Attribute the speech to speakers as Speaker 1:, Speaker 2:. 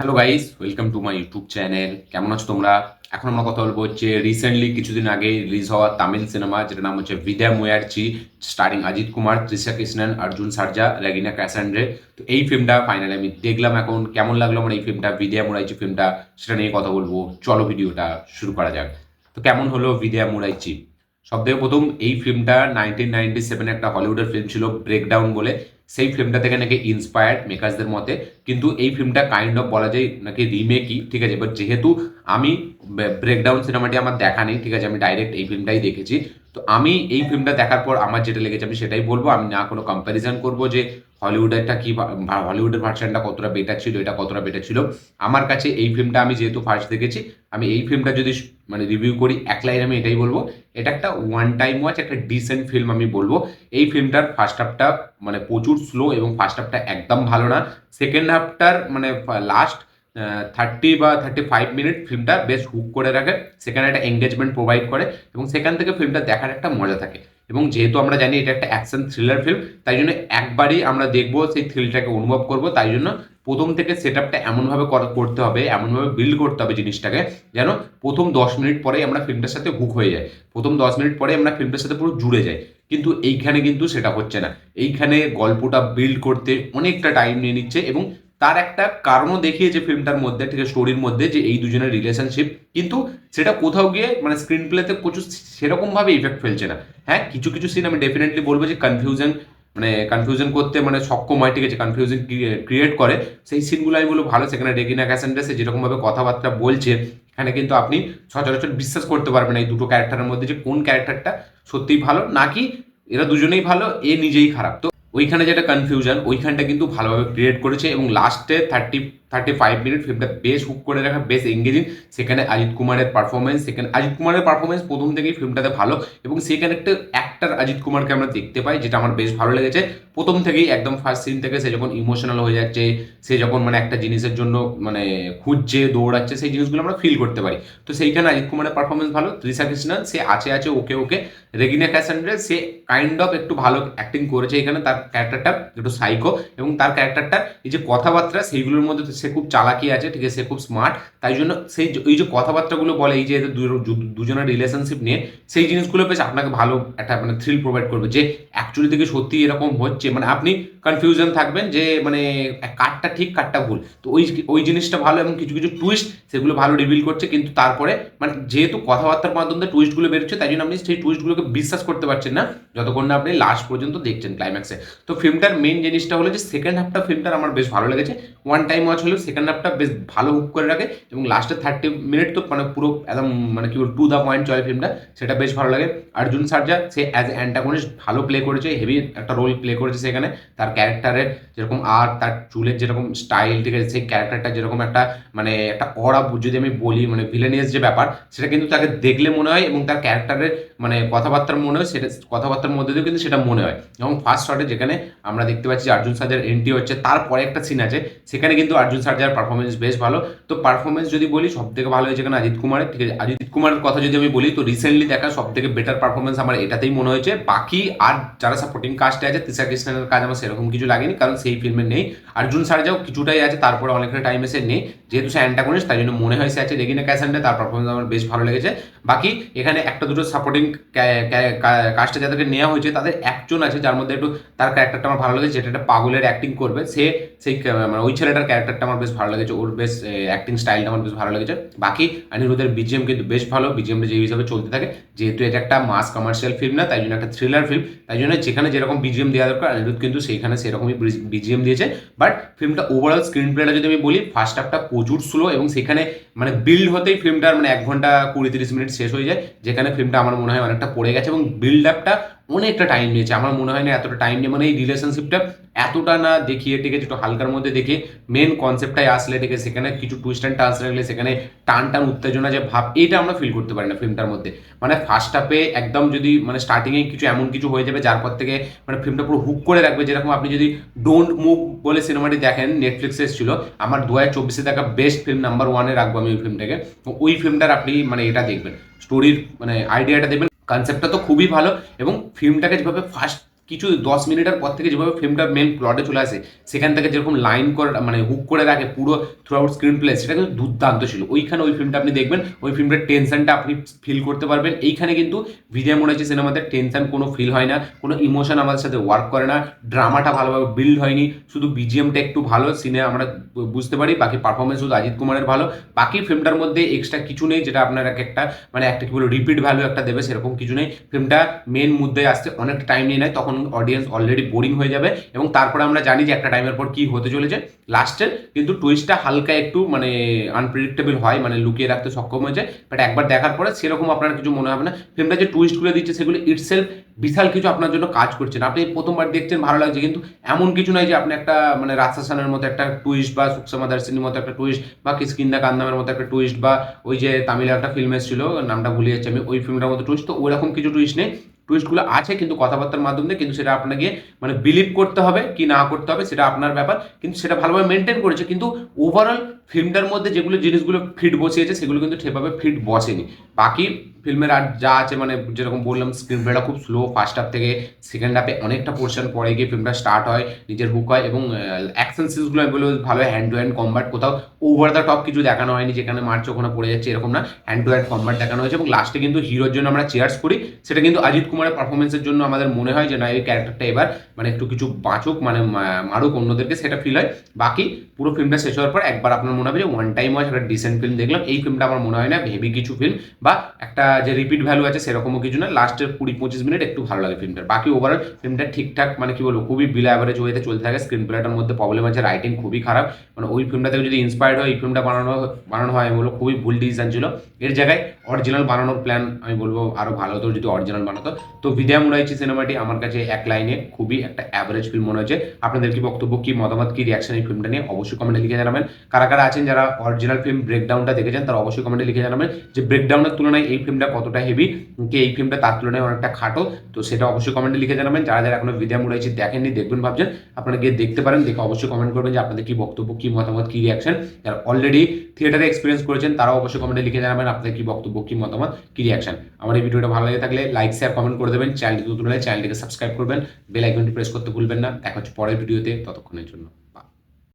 Speaker 1: Hello guys, welcome to my YouTube channel. কেমন আছো তোমরা? এখন আমরা কথা বলবো হচ্ছে রিসেন্টলি কিছুদিন আগে রিলিজ হওয়া তামিল সিনেমা, যেটার নাম হচ্ছে বিদ্যা মুয়ার্চি, steering Ajit Kumar, Trisha Krishnan, Arjun Sharjah, Regina ক্যাসান্ড্রে। তো এই ফিল্মটা ফাইনালি আমি দেখলাম। এখন কেমন লাগলো আমার এই ফিল্মটা, বিদ্যা মুরাইচি ফিল্মটা, সেটা নিয়ে কথা বলবো। চলো ভিডিওটা শুরু করা যাক। তো কেমন হলো বিদ্যা মুরাইচি? সব থেকে প্রথম, এই ফিল্মটা 1997 একটা হলিউডের ফিল্ম ছিল ব্রেকডাউন বলে। সেই ফিল্মটা থেকে নাকি ইন্সপায়ার্ড মেকার্সদের মতে। কিন্তু এই ফিল্মটা কাইন্ড অফ বলা যায় নাকি রিমেকই, ঠিক আছে। বাট যেহেতু আমি ব্রেকডাউন সিনেমাটি আমার দেখা নেই, ঠিক আছে, আমি ডাইরেক্ট এই ফিল্মটাই দেখেছি। তো আমি এই ফিল্মটা দেখার পর আমার যেটা লেগেছে আমি সেটাই বলবো। আমি না কোনো কম্প্যারিজন করবো যে হলিউডেরটা কি, হলিউডের ভার্সনটা কতটা বেটার ছিল, এটা কতটা বেটার ছিল। আমার কাছে এই ফিল্মটা আমি যেহেতু ফার্স্ট দেখেছি, আমি এই ফিল্মটা যদি মানে রিভিউ করি, এক লাইন আমি এটাই বলবো, এটা একটা ওয়ান টাইম ওয়াচ, একটা ডিসেন্ট ফিল্ম আমি বলবো। এই ফিল্মটার ফার্স্ট হাফটা মানে প্রচুর স্লো এবং ফার্স্ট হাফটা একদম ভালো না। সেকেন্ড হাফটার মানে লাস্ট 30 বা 35 মিনিট ফিল্মটা বেশ হুক করে রাখে, সেখানে একটা এঙ্গেজমেন্ট প্রোভাইড করে এবং সেখান থেকে ফিল্মটা দেখার একটা মজা থাকে। এবং যেহেতু আমরা জানি এটা একটা অ্যাকশন থ্রিলার ফিল্ম, তাই জন্য একবারই আমরা দেখবো, সেই থ্রিলটাকে অনুভব করব। তাই জন্য প্রথম থেকে সেট আপটা এমনভাবে করতে হবে, এমনভাবে বিল্ড করতে হবে জিনিসটাকে, যেন প্রথম 10 মিনিট পরেই আমরা ফিল্মটার সাথে হুক হয়ে যাই, প্রথম 10 মিনিট পরে আমরা ফিল্মটার সাথে পুরো জুড়ে যাই। কিন্তু এইখানে কিন্তু সেটা হচ্ছে না। এইখানে গল্পটা বিল্ড করতে অনেকটা টাইম নিয়ে নিচ্ছে এবং তার একটা কারণও দেখিয়েছে ফিল্মটার মধ্যে, ঠিক আছে, স্টোরির মধ্যে, যে এই দুজনের রিলেশনশিপ। কিন্তু সেটা কোথাও গিয়ে মানে স্ক্রিন প্লেতে প্রচুর সেরকম ভাবে ইফেক্ট ফেলছে না। হ্যাঁ, কিছু কিছু সিন আমি ডেফিনেটলি বলবো যে কনফিউশন করতে মানে সক্ষম হয়, ঠিক আছে, কনফিউশন ক্রিয়েট করে। সেই সিনগুলো আমি বলবো ভালো। সেখানে রেগিনা ক্যাসান্ড্রা যেরকম ভাবে কথাবার্তা বলছে, এখানে কিন্তু আপনি সচরাচর বিশ্বাস করতে পারবেন না এই দুটো ক্যারেক্টারের মধ্যে যে কোন ক্যারেক্টারটা সত্যিই ভালো, নাকি এরা দুজনেই ভালো, এ নিজেই খারাপ। তো ওইখানে যেটা কনফিউশন, ওইখানটা কিন্তু ভালোভাবে ক্রিয়েট করেছে এবং লাস্টে 35 মিনিট ফিল্মটা বেশ হুক করে রাখা, বেশ এঙ্গেজিং। সেখানে অজিত কুমারের পারফরমেন্স প্রথম থেকেই ফিল্মটাতে ভালো এবং সেখানে একটা অ্যাক্টার অজিত কুমারকে আমরা দেখতে পাই, যেটা আমার বেশ ভালো লেগেছে। প্রথম থেকেই একদম ফার্স্ট সিন থেকে সে যখন ইমোশনাল হয়ে যাচ্ছে, সে যখন মানে একটা জিনিসের জন্য মানে খুঁজছে, দৌড়াচ্ছে, সেই জিনিসগুলো আমরা ফিল করতে পারি। তো সেইখানে অজিত কুমারের পারফরমেন্স ভালো। তৃষা কৃষ্ণন সে আছে আছে ওকে ওকে। রেগিনা ক্যাসান্ড্রা সে কাইন্ড অফ একটু ভালো অ্যাক্টিং করেছে এখানে, তার ক্যারেক্টারটা একটু সাইকো এবং তার ক্যারেক্টারটা এই যে কথাবার্তা সেইগুলোর মধ্যে সে খুব চালাকি আছে, ঠিক আছে, সে খুব স্মার্ট। তাই জন্য এই যে কথাবার্তাগুলো বলে, এই যে এদের দুজনের রিলেশনশিপ নিয়ে, সেই জিনিসগুলো বেশ আপনাকে ভালো একটা মানে থ্রিল প্রোভাইড করবে যে অ্যাকচুয়ালি থেকে সত্যি এরকম হচ্ছে। মানে আপনি কনফিউশন থাকবেন যে মানে কারটা ঠিক কারটা ভুল। তো ওই ওই জিনিসটা ভালো এবং কিছু কিছু টুইস্ট সেগুলো ভালো রিভিল করছে। কিন্তু তারপরে মানে যেহেতু কথাবার্তার মাধ্যমে টুইস্টগুলো বেরোচ্ছে, তাই জন্য আপনি সেই টুইস্টগুলোকে বিশ্বাস করতে পারছেন না যতক্ষণ না আপনি লাস্ট পর্যন্ত দেখছেন ক্লাইম্যাক্সে। তো ফিল্মটার মেন জিনিসটা হলো যে সেকেন্ড হাফটা ফিল্মটার আমার বেশ ভালো লেগেছে। ওয়ান টাইম ওয়াচ হলেও সেকেন্ড হাফটা বেশ ভালো হুক করে রাখে এবং লাস্টের 30 মিনিট তো মানে পুরো একদম মানে কি টু দ্য পয়েন্ট চলে ফিল্মটা, সেটা বেশ ভালো লাগে। অর্জুন সার্জা সে অ্যাজ অ্যান্টাগনিস্ট ভালো প্লে করেছে, হেভি একটা রোল প্লে করেছে সেখানে। তার ক্যারেক্টারের যেরকম আর তার চুলের যেরকম স্টাইল, ঠিক আছে, সেই ক্যারেক্টারটা যেরকম একটা মানে একটা অরা, যদি আমি বলি মানে ভিলেনিয়াস যে ব্যাপার, সেটা কিন্তু তাকে দেখলে মনে হয় এবং তার ক্যারেক্টারের মানে কথাবার্তার মনে হয়, সেটা কথাবার্তার মধ্যে দিয়েও কিন্তু সেটা মনে হয়। এবং ফার্স্ট শটে যেখানে আমরা দেখতে পাচ্ছি যে অর্জুন সার্জার এন্ট্রি হচ্ছে, তারপরে একটা সিন আছে, সেখানে কিন্তু অর্জুন সার্জার পারফরমেন্স বেশ ভালো। তো পারফরমেন্স যদি বলি, সব থেকে ভালো হয়েছে এখানে অজিত কুমারের, ঠিক আছে। অজিত কুমারের কথা যদি আমি বলি, তো রিসেন্টলি দেখা সব থেকে বেটার পারফরমেন্স আমার এটাতেই মনে হয়েছে। বাকি আর যারা সাপোর্টিং কাস্টে আছে, তৃষা কৃষ্ণনের কাজ আমার সেরকম কিছু লাগেনি, কারণ সেই ফিল্মে নেই। অর্জুন সার্জাও কিছুটাই আছে, তারপরে অনেকটা টাইম এসে নেই, যেহেতু সে অ্যান্টাগনিস্ট, তাই জন্য মনে হয় সে আছে। রেগিনা ক্যাসান্ড্রা তার পারফরমেন্স আমার বেশ ভালো লেগেছে। বাকি এখানে একটা দুটো সাপোর্টিং কাস্টে যাদেরকে নেওয়া হয়েছে, তাদের একজন আছে যার মধ্যে একটু তার ক্যারেক্টারটা আমার ভালো লেগেছে, যেটা একটা পাগলের অ্যাক্টিং করবে সে, সেই মানে ওই ছেলেটার ক্যারেক্টারটা আমার বেশ ভালো লেগেছে, ওর বেশ অ্যাক্টিং স্টাইলটা আমার বেশ ভালো লেগেছে। বাকি অনিরুদ্ধের বিজিএম কিন্তু বেশ ভালো, বিজিএমটা যে হিসাবে চলতে থাকে, যেহেতু এটা একটা মাস কমার্শিয়াল ফিল্ম না, তাই জন্য একটা থ্রিলার ফিল্ম, তাই জন্য যেখানে যেরকম বিজিএম দেওয়া দরকার অনিরুদ্ধ কিন্তু সেইখানে সেরকমই বিজিএম দিয়েছে। বাট ফিল্মটা ওভারঅল স্ক্রিন প্লেটা যদি আমি বলি, ফার্স্ট হাফটা প্রচুর স্লো এবং সেখানে মানে বিল্ড হতেই ফিল্মটার মানে 1 ঘন্টা 20-30 মিনিট শেষ হয়ে যায়, যেখানে ফিল্মটা আমার মনে হয় অনেকটা পড়ে গেছে এবং বিল্ড আপটা অনেকটা টাইম নিয়েছে। আমার মনে হয় না এতটা টাইম নিয়ে মানে এই রিলেশনশিপটা এতটা না দেখিয়ে, ঠিক আছে, একটু হালকার মধ্যে দেখিয়ে মেন কনসেপ্টটাই আসলে, ঠিক আছে, সেখানে কিছু টুইস্ট অ্যান্ড টার্নস রাখলে সেখানে টান টান উত্তেজনা যে ভাব, এটা আমরা ফিল করতে পারি না ফিল্মটার মধ্যে। মানে ফার্স্ট হাফে একদম যদি মানে স্টার্টিংয়ে কিছু এমন কিছু হয়ে যাবে যার পর থেকে মানে ফিল্মটা পুরো হুক করে রাখবে। যেরকম আপনি যদি ডোন্ট মুভ বলে সিনেমাটি দেখেন, নেটফ্লিক্সে এসেছিল, আমার 2024-এ দেখা বেস্ট ফিল্ম নাম্বার 1-এ রাখবো আমি ওই ফিল্মটাকে। তো ওই ফিল্মটার আপনি মানে এটা দেখবেন, স্টোরির মানে আইডিয়াটা দেখবেন, কনসেপ্টটা তো খুবই ভালো এবং ফিল্মটাকে যেভাবে ফার্স্ট কিছু 10 মিনিটের পর থেকে যেভাবে ফিল্মটা মেন প্লটে চলে আসে, সেখান থেকে যেরকম লাইন করে মানে হুক করে রাখে পুরো থ্রু আউট স্ক্রিন প্লে, সেটা কিন্তু দুর্দান্ত ছিল। ওইখানে ওই ফিল্মটা আপনি দেখবেন, ওই ফিল্মটার টেনশনটা আপনি ফিল করতে পারবেন। এইখানে কিন্তু বিজয় মোনাচি সিনেমাতে টেনশন কোনো ফিল হয় না, কোনো ইমোশন আমাদের সাথে ওয়ার্ক করে না, ড্রামাটা ভালোভাবে বিল্ড হয়নি, শুধু বিজিএমটা একটু ভালো সিনে আমরা বুঝতে পারি, বাকি পারফরমেন্স শুধু অজিত কুমারের ভালো। বাকি ফিল্মটার মধ্যে এক্সট্রা কিছু নেই যেটা আপনার একটা মানে একটা কি বলবো রিপিট ভ্যালু একটা দেবে, সেরকম কিছু নেই। ফিল্মটা মেন মুদ্দায় আসতে অনেকটা টাইম নিয়ে নেয়, তখন অডিয়েন্স অলরেডি বোরিং হয়ে যাবে, এবং তারপরে আমরা জানি যে একটা টাইমের পর কি হতে চলেছে। লাস্টের কিন্তু টুইস্টটা হালকা একটু মানে আনপ্রেডিক্টেবল হয়, মানে লুকিয়ে রাখতে সক্ষম হয়েছে, বাট একবার দেখার পরে সেরকম আপনার কিছু মনে হবে না। ফিল্মটা যে টুইস্টগুলো দিচ্ছে সেগুলো ইটসেলফ বিশাল কিছু আপনার জন্য কাজ করছে না। আপনি প্রথমবার দেখছেন ভালো লাগছে, কিন্তু এমন কিছু নয় যে আপনি একটা মানে রাজশাসনের মতো একটা টুইস্ট, বা সুকসামা দার্সিনীর মতো একটা টুইস্ট, বা কিষ্কিন্দা কান্দামের মতো একটা টুইস্ট, বা ওই যে তামিলের একটা ফিল্ম এসেছিল নামটা ভুলে যাচ্ছি আমি, ওই ফিল্মটার মতো টুইস্ট, তো ওইরকম কিছু টুইস্ট নেই। টুইস্টগুলো আছে কিন্তু কথাবার্তার মাধ্যমে, কিন্তু সেটা আপনাকে মানে বিলিভ করতে হবে কি না করতে হবে সেটা আপনার ব্যাপার, কিন্তু সেটা ভালোভাবে মেনটেন করেছে। কিন্তু ওভারঅল ফিল্মটার মধ্যে যেগুলো জিনিসগুলো ফিট বসিয়েছে সেগুলো কিন্তু সেভাবে ফিট বসেনি। বাকি ফিল্মের আর যা আছে মানে যেরকম বললাম, স্ক্রিন প্লেটা খুব স্লো, ফার্স্ট হাফ থেকে সেকেন্ড হাফে অনেকটা পোর্শন পরে গিয়ে ফিল্মটা স্টার্ট হয়, নিজের হুক হয়, এবং অ্যাকশন সিনসগুলো আমি বলবো ভালো, হ্যান্ড টু হ্যান্ড কম্বাট, কোথাও ওভার দ্য টপ কিছু দেখানো হয়নি যেখানে মারছে ওখানে পড়ে যাচ্ছে এরকম না, হ্যান্ড টু হ্যান্ড কম্বাট দেখানো হয়েছে। এবং লাস্টে কিন্তু হিরোর জন্য আমরা চেয়ার্স করি, সেটা কিন্তু অজিত কুমারের পারফরমেন্সের জন্য আমাদের মনে হয় যে না, এই ক্যারেক্টারটা এবার মানে একটু কিছু বাঁচুক, মানে মারুক অন্যদেরকে, সেটা ফিল হয়। বাকি পুরো ফিল্মটা শেষ হওয়ার পর একবার আপনার মনে হবে যে ওয়ান টাইম ওয়াচ একটা ডিসেন্ট ফিল্ম দেখলাম। এই ফিল্মটা আমার মনে হয় না হেভি কিছু ফিল্ম বা একটা যে রিপিট ভ্যালু আছে সেরকমও কিছু না, লাস্টের 20-25 মিনিট একটু ভালো লাগে ফিল্মটার। বাকি ওভারঅল ফিল্মটা ঠিকঠাক মানে কি বলবো খুবই বিলো অ্যাভারেজ ওয়েতে চলতে থাকে। স্ক্রিন প্লেটার মধ্যে প্রবলেম আছে, রাইটিং খুবই খারাপ, মানে ওই ফিল্মটা থেকে যদি ইন্সপায়ার্ড হয় এই ফিল্মটা বানানো হয়, আমি বলবো খুবই ভুল ডিসিশন ছিল। এর জায়গায় অরিজিনাল বানানোর প্ল্যান আমি বলবো আরও ভালো হতো যদি অরিজিনাল বানাতো। তো বিদ্যা মুরাইচি সিনেমাটি আমার কাছে এক লাইনে খুবই একটা অ্যাভারেজ ফিল্ম মনে হয়েছে। আপনাদের কি বক্তব্য, কি মতামত, কি রিয়াকশন এই ফিল্মটা নিয়ে অবশ্যই কমেন্টে লিখে জানাবেন। কারা কারা আছেন যারা অরিজিনাল ফিল্ম ব্রেকডাউনটা দেখেছেন তারা অবশ্যই কমেন্টে লিখে জানাবেন যে ব্রেকডাউনের তুলনায় এই ফিল্মটা কতটা হেভি, কি এই ফিল্মটা তার তুলনায় অনেকটা খাটো, তো সেটা অবশ্যই কমেন্টে লিখে জানাবেন। যারা যারা এখনো বিদ্যা মুরাইচি দেখেননি, দেখবেন ভাবছেন, আপনারা গিয়ে দেখতে পারেন, দেখে অবশ্যই কমেন্ট করবেন যে আপনাদের কি বক্তব্য, কি মতামত, কি রিয়াকশন। যারা অলরেডি থিয়েটারে এক্সপিরিয়েন্স করেছেন তারাও অবশ্যই কমেন্টে লিখে জানাবেন আপনাদের কি বক্তব্য, কি মতামত, কি রিয়াকশন। আমার এই ভিডিওটা ভালো লাগে থাকলে লাইক, শেয়ার, কমেন্ট করে দেবেন। চ্যানেলটি নতুন হলে চ্যানেলটিকে সাবস্ক্রাইব করবেন, বেল আইকনটি প্রেস করতে ভুলবেন না। দেখা হচ্ছে পরের ভিডিওতে, ততক্ষণের জন্য।